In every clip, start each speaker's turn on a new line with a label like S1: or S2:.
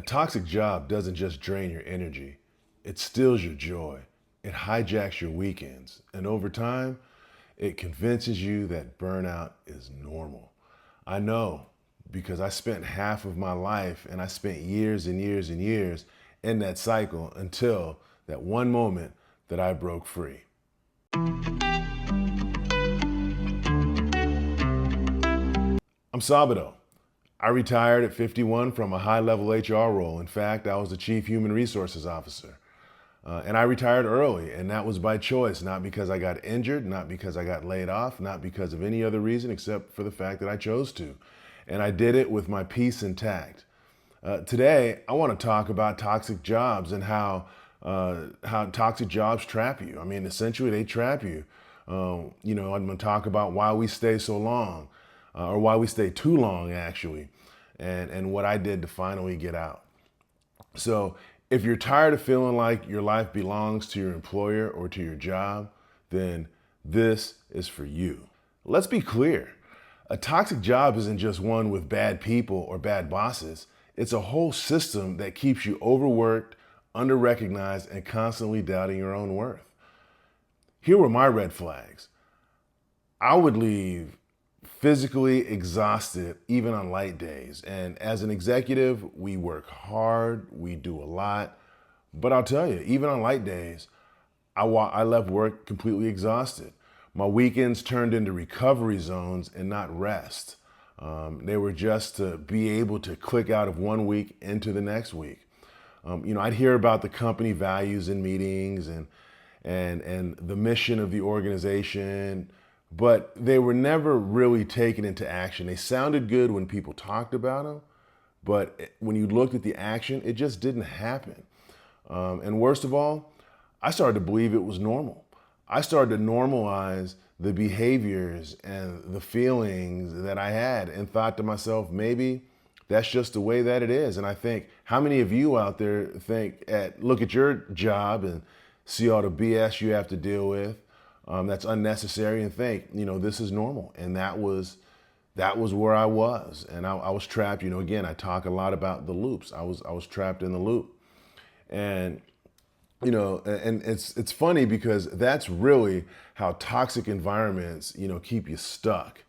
S1: toxic job doesn't just drain your energy, it steals your joy. It hijacks your weekends. And over time, it convinces you that burnout is normal. I know because I spent half of my life and I spent years and years and years in that cycle until that one moment that I broke free. I'm Sabado. I retired at 51 from a high-level HR role. In fact, I was the Chief Human Resources Officer. And I retired early, and that was by choice, not because I got injured, not because I got laid off, not because of any other reason except for the fact that I chose to. And I did it with my peace intact. Today, I want to talk about toxic jobs and how toxic jobs trap you. I mean, essentially, they trap you. I'm going to talk about why we stay so long, or why we stay too long, actually, and what I did to finally get out. So if you're tired of feeling like your life belongs to your employer or to your job, then this is for you. Let's be clear. A toxic job isn't just one with bad people or bad bosses. It's a whole system that keeps you overworked, under-recognized, and constantly doubting your own worth. Here were my red flags. I would leave physically exhausted, even on light days. And as an executive, we work hard, we do a lot. But I'll tell you, even on light days, I left work completely exhausted. My weekends turned into recovery zones and not rest. They were just to be able to click out of one week into the next week. I'd hear about the company values in meetings and the mission of the organization, but they were never really taken into action. They sounded good when people talked about them, but when you looked at the action, it just didn't happen. And worst of all, I started to believe it was normal. I started to normalize the behaviors and the feelings that I had and thought to myself, maybe that's just the way that it is. And I think, how many of you out there look at your job and see all the BS you have to deal with that's unnecessary and think, this is normal. And that was where I was. And I was trapped. Again, I talk a lot about the loops. I was trapped in the loop. And and it's funny because that's really how toxic environments, keep you stuck.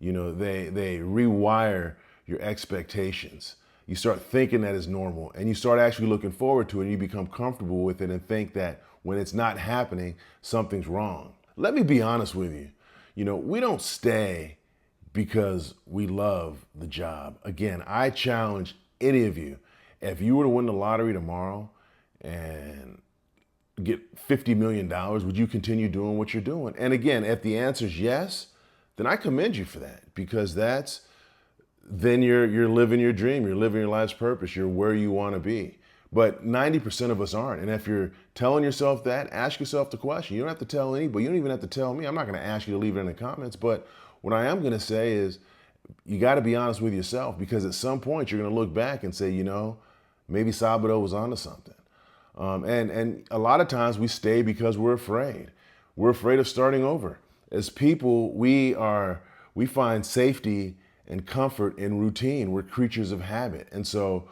S1: They rewire your expectations. You start thinking that is normal and you start actually looking forward to it and you become comfortable with it and think that when it's not happening, something's wrong. Let me be honest with you. We don't stay because we love the job. Again, I challenge any of you, if you were to win the lottery tomorrow and get $50 million, would you continue doing what you're doing? And again, if the answer is yes, then I commend you for that, because then you're living your dream, you're living your life's purpose, you're where you want to be. But 90% of us aren't. And if you're telling yourself that, ask yourself the question. You don't have to tell anybody. You don't even have to tell me. I'm not going to ask you to leave it in the comments. But what I am going to say is you got to be honest with yourself, because at some point you're going to look back and say, maybe Sabado was onto something. And a lot of times we stay because we're afraid. We're afraid of starting over. As people, we find safety and comfort in routine. We're creatures of habit. And so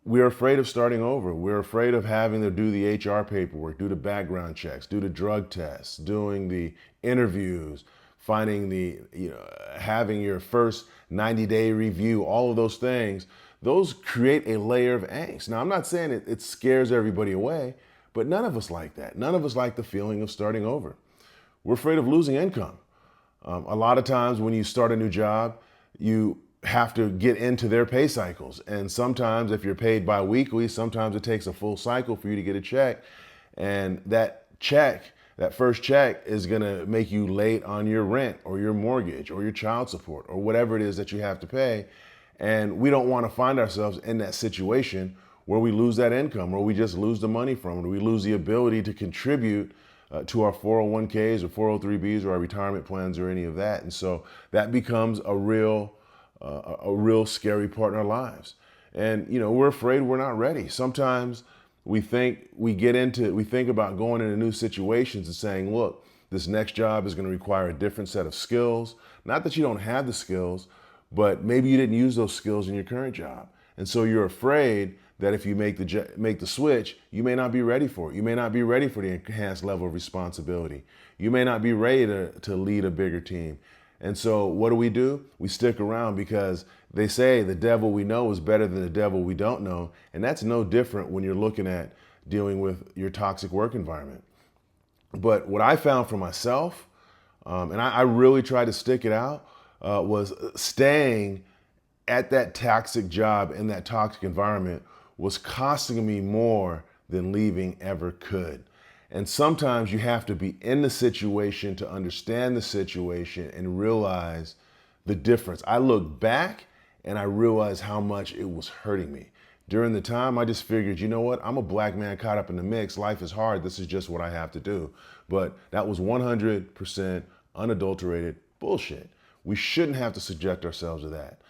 S1: we're afraid of starting over. We're afraid of having to do the HR paperwork, do the background checks, do the drug tests, doing the interviews, having your first 90-day review, all of those things. Those create a layer of angst. Now, I'm not saying it scares everybody away, but none of us like that. None of us like the feeling of starting over. We're afraid of losing income. A lot of times when you start a new job, you have to get into their pay cycles. And sometimes if you're paid bi-weekly, sometimes it takes a full cycle for you to get a check. And that first check is gonna make you late on your rent or your mortgage or your child support or whatever it is that you have to pay. And we don't wanna find ourselves in that situation where we lose that income, or we just lose the money from it, or we lose the ability to contribute to our 401ks or 403bs or our retirement plans or any of that. And so that becomes a real scary part in our lives. And we're afraid we're not ready. Sometimes we think about going into new situations and saying, look, this next job is going to require a different set of skills. Not that you don't have the skills, but maybe you didn't use those skills in your current job. And so you're afraid that if you make the switch, you may not be ready for it. You may not be ready for the enhanced level of responsibility. You may not be ready to lead a bigger team. And so what do? We stick around because they say the devil we know is better than the devil we don't know. And that's no different when you're looking at dealing with your toxic work environment. But what I found for myself, and I really tried to stick it out, was staying at that toxic job in that toxic environment was costing me more than leaving ever could. And sometimes you have to be in the situation to understand the situation and realize the difference. I look back and I realize how much it was hurting me. During the time, I just figured, you know what? I'm a black man caught up in the mix. Life is hard. This is just what I have to do. But that was 100% unadulterated bullshit. We shouldn't have to subject ourselves to that.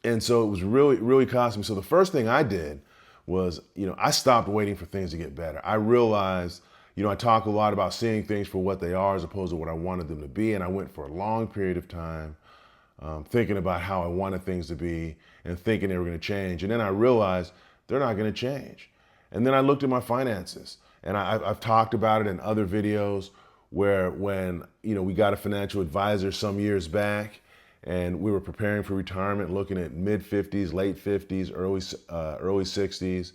S1: And so it was really costing me. So the first thing I did was, I stopped waiting for things to get better. I realized, I talk a lot about seeing things for what they are as opposed to what I wanted them to be. And I went for a long period of time thinking about how I wanted things to be and thinking they were going to change. And then I realized they're not going to change. And then I looked at my finances. And I've talked about it in other videos where when, we got a financial advisor some years back and we were preparing for retirement, looking at mid-50s, late 50s, early 60s.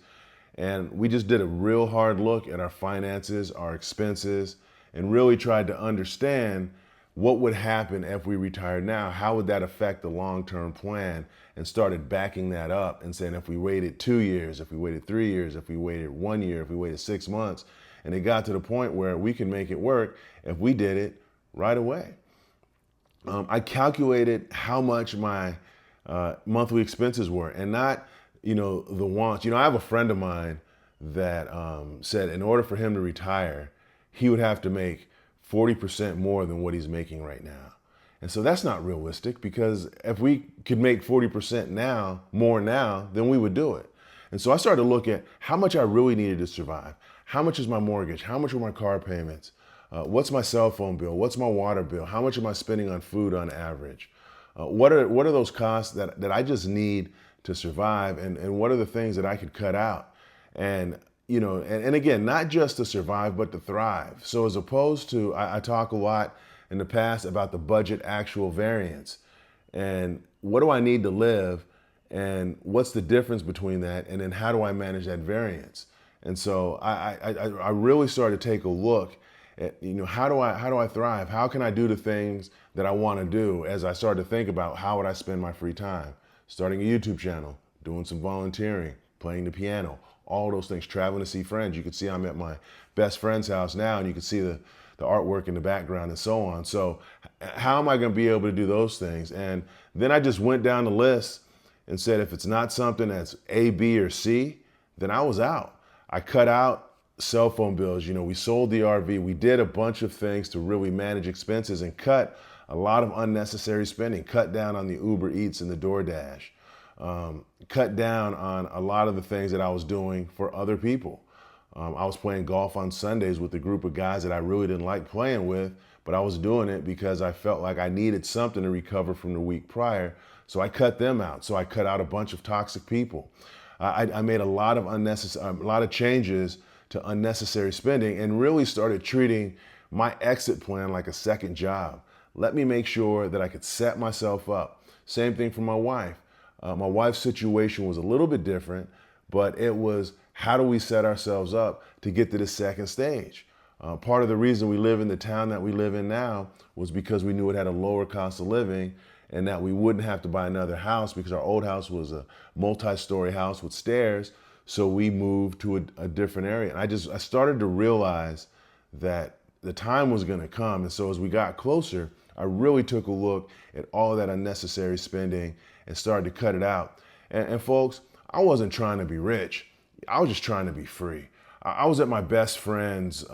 S1: And we just did a real hard look at our finances, our expenses, and really tried to understand what would happen if we retired now. How would that affect the long-term plan? And started backing that up and saying if we waited 2 years, if we waited 3 years, if we waited 1 year, if we waited 6 months, and it got to the point where we can make it work if we did it right away. I calculated how much my monthly expenses were and not, the wants. I have a friend of mine that said in order for him to retire, he would have to make 40% more than what he's making right now. And so that's not realistic because if we could make 40% more now, then we would do it. And so I started to look at how much I really needed to survive. How much is my mortgage? How much are my car payments? What's my cell phone bill? What's my water bill? How much am I spending on food on average? What are those costs that I just need to survive? And what are the things that I could cut out? And and again, not just to survive, but to thrive. So as opposed to, I talk a lot in the past about the budget actual variance. And what do I need to live? And what's the difference between that? And then how do I manage that variance? And so I really started to take a look at, how do I thrive? How can I do the things that I want to do as I started to think about how would I spend my free time? Starting a YouTube channel, doing some volunteering, playing the piano, all those things, traveling to see friends. You can see I'm at my best friend's house now and you can see the artwork in the background and so on. So how am I going to be able to do those things? And then I just went down the list and said, if it's not something that's A, B, or C, then I was out. I cut out cell phone bills. We sold the RV. We did a bunch of things to really manage expenses and cut a lot of unnecessary spending, cut down on the Uber Eats and the DoorDash, cut down on a lot of the things that I was doing for other people. I was playing golf on Sundays with a group of guys that I really didn't like playing with, but I was doing it because I felt like I needed something to recover from the week prior. So I cut them out. So I cut out a bunch of toxic people. I made a lot of changes to unnecessary spending and really started treating my exit plan like a second job. Let me make sure that I could set myself up. Same thing for my wife. My wife's situation was a little bit different, but it was how do we set ourselves up to get to the second stage? Part of the reason we live in the town that we live in now was because we knew it had a lower cost of living and that we wouldn't have to buy another house because our old house was a multi-story house with stairs. So we moved to a different area. And I started to realize that the time was going to come. And so as we got closer, I really took a look at all that unnecessary spending and started to cut it out. And folks, I wasn't trying to be rich. I was just trying to be free. I was at my best friend's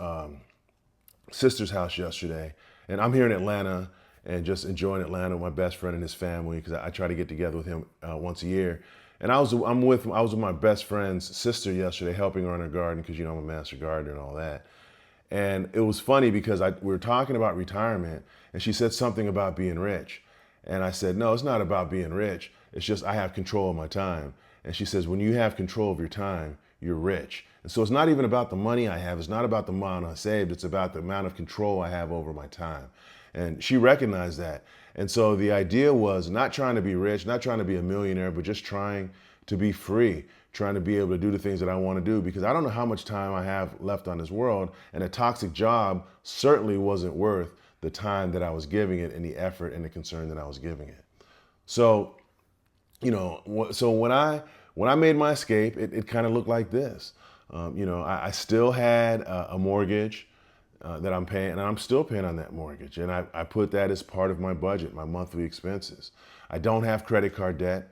S1: sister's house yesterday, and I'm here in Atlanta and just enjoying Atlanta with my best friend and his family because I try to get together with him once a year. And I was with my best friend's sister yesterday, helping her in her garden because I'm a master gardener and all that. And it was funny because we were talking about retirement, and she said something about being rich. And I said, no, it's not about being rich. It's just I have control of my time. And she says, when you have control of your time, you're rich. And so it's not even about the money I have. It's not about the amount I saved. It's about the amount of control I have over my time. And she recognized that. And so the idea was not trying to be rich, not trying to be a millionaire, but just trying to be free, trying to be able to do the things that I want to do, because I don't know how much time I have left on this world. And a toxic job certainly wasn't worth the time that I was giving it and the effort and the concern that I was giving it. So, when I made my escape, it kind of looked like this. I still had a mortgage that I'm paying, and I'm still paying on that mortgage. And I put that as part of my budget, my monthly expenses. I don't have credit card debt.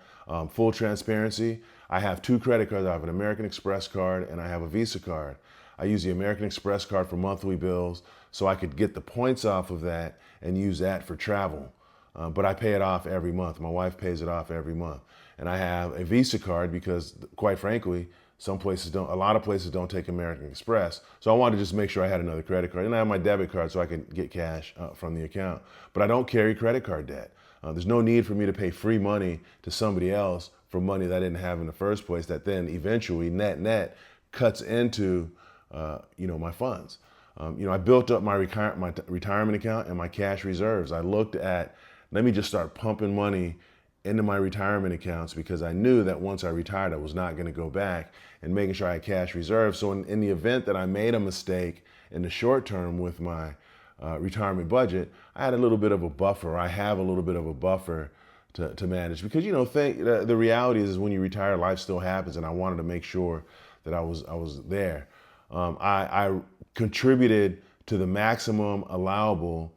S1: Full transparency, I have two credit cards. I have an American Express card and I have a Visa card. I use the American Express card for monthly bills so I could get the points off of that and use that for travel. But I pay it off every month. My wife pays it off every month. And I have a Visa card because, quite frankly, a lot of places don't take American Express. So I wanted to just make sure I had another credit card. And I have my debit card so I can get cash from the account. But I don't carry credit card debt. There's no need for me to pay free money to somebody else for money that I didn't have in the first place, that then eventually net cuts into my funds. I built up my retirement account and my cash reserves. I looked at, let me just start pumping money into my retirement accounts, because I knew that once I retired, I was not going to go back, and making sure I had cash reserves. So in the event that I made a mistake in the short term with my retirement budget, I had a little bit of a buffer. I have a little bit of a buffer to manage, because the reality is when you retire, life still happens, and I wanted to make sure that I was there. I contributed to the maximum allowable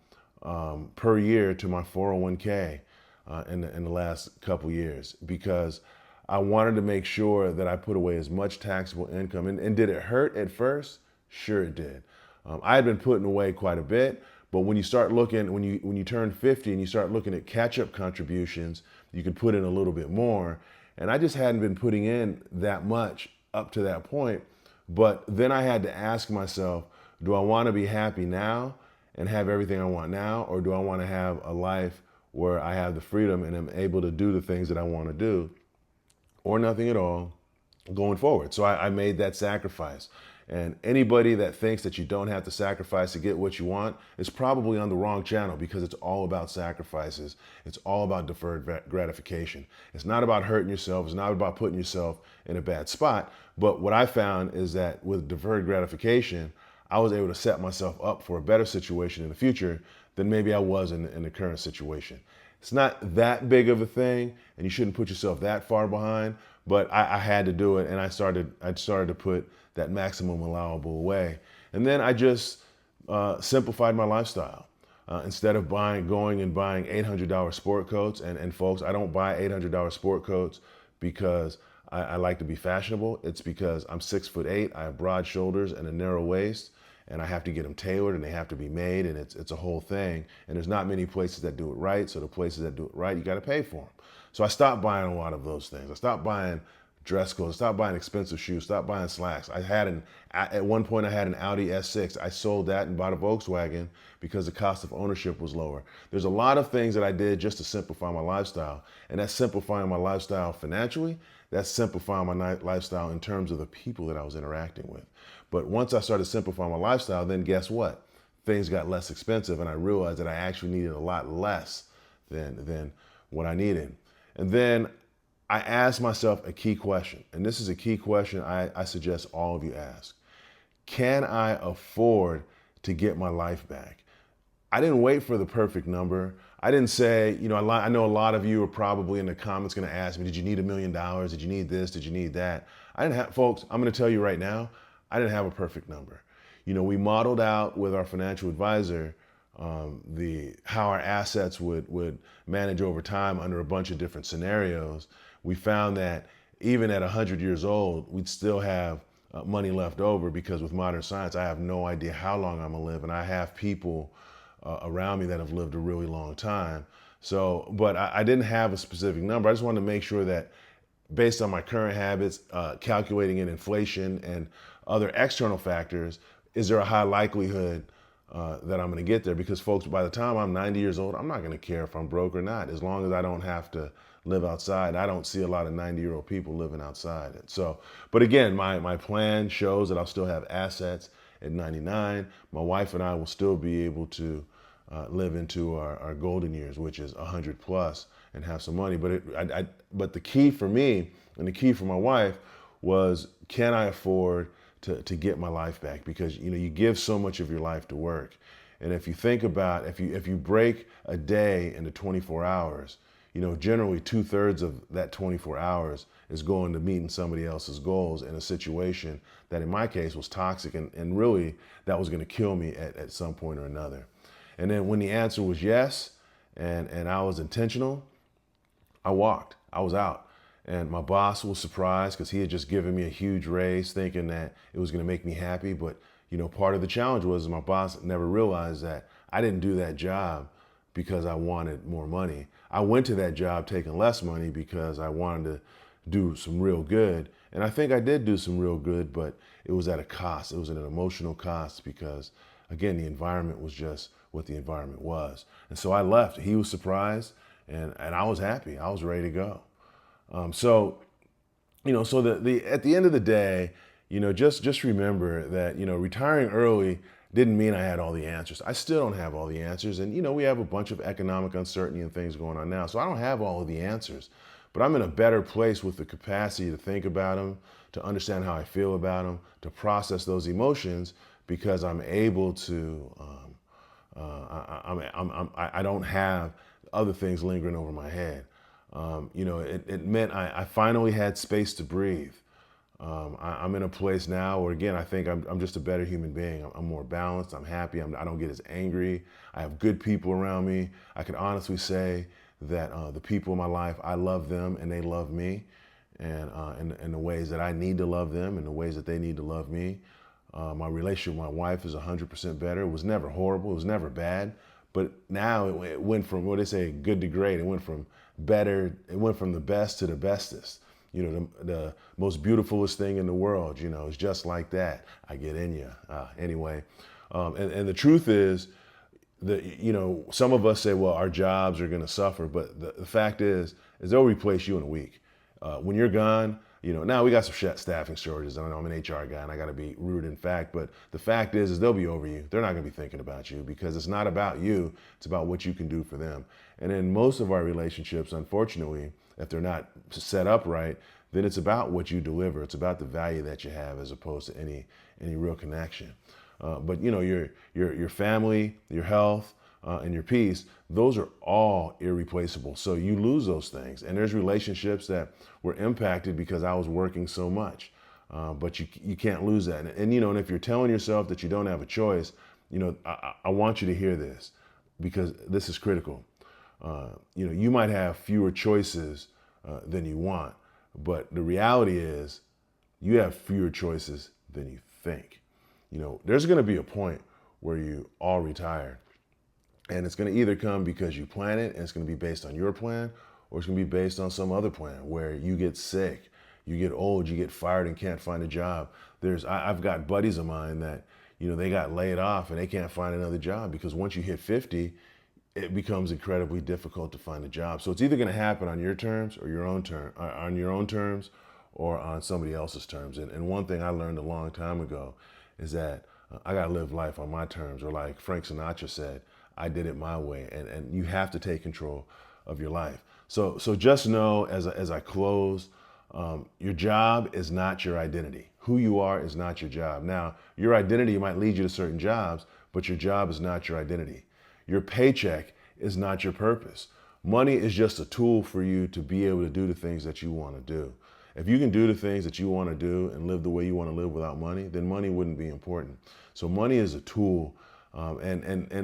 S1: per year to my 401k in the last couple years, because I wanted to make sure that I put away as much taxable income. And did it hurt at first? Sure it did. I had been putting away quite a bit, but when you start looking, when you turn 50 and you start looking at catch-up contributions, you can put in a little bit more. And I just hadn't been putting in that much up to that point. But then I had to ask myself, do I want to be happy now and have everything I want now, or do I want to have a life where I have the freedom and am able to do the things that I want to do, or nothing at all going forward? So I made that sacrifice. And anybody that thinks that you don't have to sacrifice to get what you want is probably on the wrong channel, because it's all about sacrifices. It's all about deferred gratification. It's not about hurting yourself. It's not about putting yourself in a bad spot. But what I found is that with deferred gratification, I was able to set myself up for a better situation in the future than maybe I was in the current situation. It's not that big of a thing, and you shouldn't put yourself that far behind, but I had to do it, and I started to put that maximum allowable away. And then I just simplified my lifestyle. Instead of going and buying $800 sport coats, and folks, I don't buy $800 sport coats because I like to be fashionable. It's because I'm 6'8", I have broad shoulders and a narrow waist, and I have to get them tailored, and they have to be made, and it's a whole thing. And there's not many places that do it right, so the places that do it right, you got to pay for them. So I stopped buying a lot of those things. I stopped buying dress clothes, stopped buying expensive shoes, stopped buying slacks. At one point I had an Audi S6. I sold that and bought a Volkswagen because the cost of ownership was lower. There's a lot of things that I did just to simplify my lifestyle. And that's simplifying my lifestyle financially. That's simplifying my lifestyle in terms of the people that I was interacting with. But once I started simplifying my lifestyle, then guess what? Things got less expensive, and I realized that I actually needed a lot less than what I needed. And then I asked myself a key question, and this is a key question I suggest all of you ask. Can I afford to get my life back? I didn't wait for the perfect number. I didn't say, I know a lot of you are probably in the comments going to ask me, did you need $1 million? Did you need this? Did you need that? Folks, I'm going to tell you right now, I didn't have a perfect number. We modeled out with our financial advisor how our assets would manage over time under a bunch of different scenarios. We found that even at 100 years old, we'd still have money left over, because with modern science, I have no idea how long I'm gonna live, and I have people around me that have lived a really long time. So, but I didn't have a specific number. I just wanted to make sure that based on my current habits, calculating in inflation and other external factors, is there a high likelihood that I'm going to get there? Because folks, by the time I'm 90 years old, I'm not going to care if I'm broke or not, as long as I don't have to live outside. I don't see a lot of 90-year-old people living outside. And so, but again, my plan shows that I'll still have assets at 99. My wife and I will still be able to live into our golden years, which is 100 plus, and have some money. But the key for me and the key for my wife was, can I afford to get my life back? Because you give so much of your life to work. And if you think about, if you break a day into 24 hours, generally 2/3 of that 24 hours is going to meeting somebody else's goals in a situation that in my case was toxic, and really that was going to kill me at some point or another. And then when the answer was yes, and I was intentional, I walked. I was out. And my boss was surprised because he had just given me a huge raise thinking that it was going to make me happy. But, part of the challenge was my boss never realized that I didn't do that job because I wanted more money. I went to that job taking less money because I wanted to do some real good. And I think I did do some real good, but it was at a cost. It was at an emotional cost because, again, the environment was just what the environment was. And so I left. He was surprised, and I was happy. I was ready to go. So at the end of the day, just remember that, retiring early didn't mean I had all the answers. I still don't have all the answers. And, we have a bunch of economic uncertainty and things going on now. So I don't have all of the answers, but I'm in a better place with the capacity to think about them, to understand how I feel about them, to process those emotions, because I'm able to, I don't have other things lingering over my head. It meant I finally had space to breathe. I'm in a place now where, again, I think I'm just a better human being. I'm more balanced. I'm happy. I don't get as angry. I have good people around me. I can honestly say that the people in my life, I love them and they love me, and in the ways that I need to love them and the ways that they need to love me. My relationship with my wife is 100% better. It was never horrible. It was never bad. But now it went from, what they say, good to great. It went from better. It went from the best to the bestest. The most beautifulest thing in the world, is just like that. I get in you. Anyway, and the truth is that, some of us say, well, our jobs are going to suffer. But the fact is they'll replace you in a week. When you're gone, now we got some staffing shortages. I know I'm an HR guy and I got to be rude in fact, but the fact is they'll be over you. They're not going to be thinking about you because it's not about you. It's about what you can do for them. And in most of our relationships, unfortunately, if they're not set up right, then it's about what you deliver. It's about the value that you have as opposed to any real connection. But your family, your health, and your peace, those are all irreplaceable. So you lose those things. And there's relationships that were impacted because I was working so much. But you can't lose that. And if you're telling yourself that you don't have a choice, I want you to hear this because this is critical. You might have fewer choices than you want, but the reality is you have fewer choices than you think. There's going to be a point where you all retire. And it's going to either come because you plan it and it's going to be based on your plan, or it's going to be based on some other plan where you get sick, you get old, you get fired and can't find a job. I've got buddies of mine that, they got laid off and they can't find another job because once you hit 50, it becomes incredibly difficult to find a job. So it's either going to happen on your terms or on your own terms or on somebody else's terms. And one thing I learned a long time ago is that I got to live life on my terms, or like Frank Sinatra said, I did it my way, and you have to take control of your life. So just know as I close, your job is not your identity. Who you are is not your job. Now, your identity might lead you to certain jobs, but your job is not your identity. Your paycheck is not your purpose. Money is just a tool for you to be able to do the things that you want to do. If you can do the things that you want to do and live the way you want to live without money, then money wouldn't be important. So money is a tool. And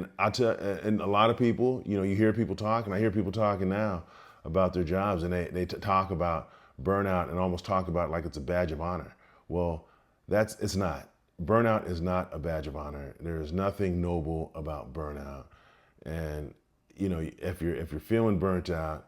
S1: a lot of people, you hear people talk, and I hear people talking now about their jobs, and they talk about burnout and almost talk about it like it's a badge of honor. Well, it's not. Burnout is not a badge of honor. There is nothing noble about burnout. And if you're feeling burnt out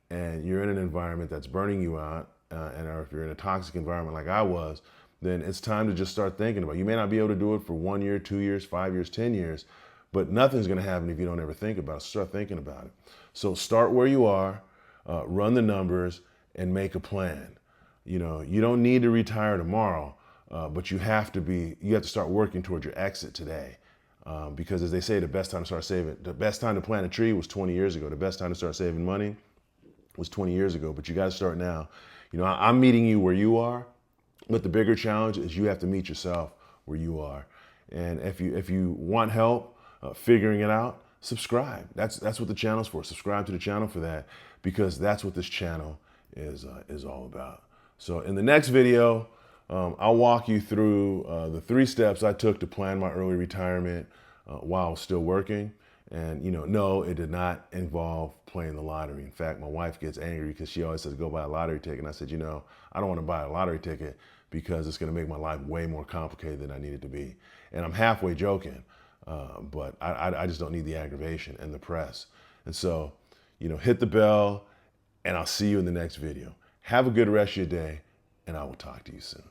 S1: and you're in an environment that's burning you out, or if you're in a toxic environment like I was, then it's time to just start thinking about it. You may not be able to do it for 1 year, 2 years, 5 years, 10 years, but nothing's going to happen if you don't ever think about it. Start thinking about it. So start where you are. run the numbers, and make a plan. You know, you don't need to retire tomorrow, but you have to start working towards your exit today. Because as they say, the best time to plant a tree was 20 years ago. The best time to start saving money was 20 years ago, but you got to start now. You know, I'm meeting you where you are, but the bigger challenge is you have to meet yourself where you are. And if you want help figuring it out, subscribe. That's what the channel's for. Subscribe to the channel for that, because that's what this channel is all about. So in the next video, I'll walk you through the 3 steps I took to plan my early retirement while I was still working. And no, it did not involve playing the lottery. In fact, my wife gets angry because she always says, go buy a lottery ticket. And I said, I don't want to buy a lottery ticket because it's going to make my life way more complicated than I need it to be. And I'm halfway joking, but I just don't need the aggravation and the press. And so, hit the bell, and I'll see you in the next video. Have a good rest of your day, and I will talk to you soon.